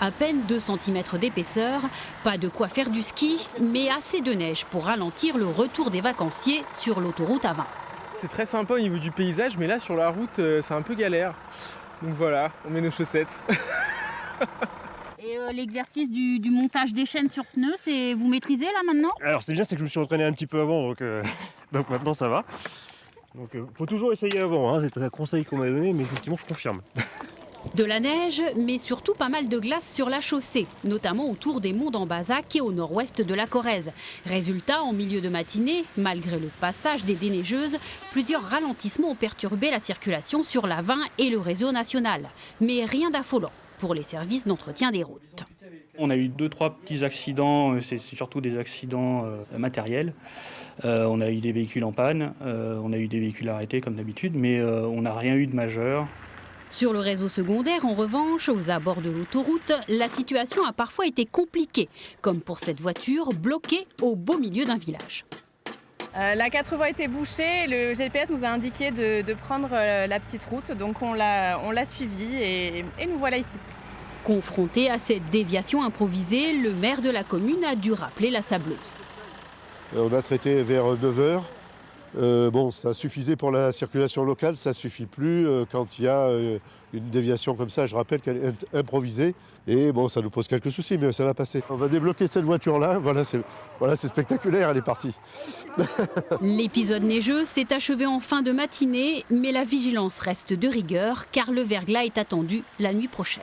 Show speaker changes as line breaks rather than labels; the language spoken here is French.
À peine 2 cm d'épaisseur, pas de quoi faire du ski, mais assez de neige pour ralentir le retour des vacanciers sur l'autoroute A20.
C'est très sympa au niveau du paysage, mais là sur la route, c'est un peu galère. Donc voilà, on met nos chaussettes.
Et l'exercice du montage des chaînes sur pneus, vous maîtrisez là maintenant?
Alors c'est bien, c'est que je me suis entraîné un petit peu avant, donc, donc maintenant ça va. Donc faut toujours essayer avant, hein. C'est un conseil qu'on m'a donné, mais effectivement je confirme.
De la neige, mais surtout pas mal de glace sur la chaussée, notamment autour des monts d'Ambazac et au nord-ouest de la Corrèze. Résultat, en milieu de matinée, malgré le passage des déneigeuses, plusieurs ralentissements ont perturbé la circulation sur l'A20 et le réseau national. Mais rien d'affolant pour les services d'entretien des routes.
On a eu 2-3 petits accidents, c'est surtout des accidents matériels. On a eu des véhicules en panne, on a eu des véhicules arrêtés comme d'habitude, mais on n'a rien eu de majeur.
Sur le réseau secondaire, en revanche, aux abords de l'autoroute, la situation a parfois été compliquée, comme pour cette voiture bloquée au beau milieu d'un village.
La 80 était bouchée, le GPS nous a indiqué de prendre la petite route, donc on l'a suivi et nous voilà ici.
Confronté à cette déviation improvisée, le maire de la commune a dû rappeler la sableuse.
On a traité vers 9h. Bon, ça suffisait pour la circulation locale, ça ne suffit plus quand il y a une déviation comme ça. Je rappelle qu'elle est improvisée et bon, ça nous pose quelques soucis, mais ça va passer. On va débloquer cette voiture-là, voilà, c'est spectaculaire, elle est partie.
L'épisode neigeux s'est achevé en fin de matinée, mais la vigilance reste de rigueur car le verglas est attendu la nuit prochaine.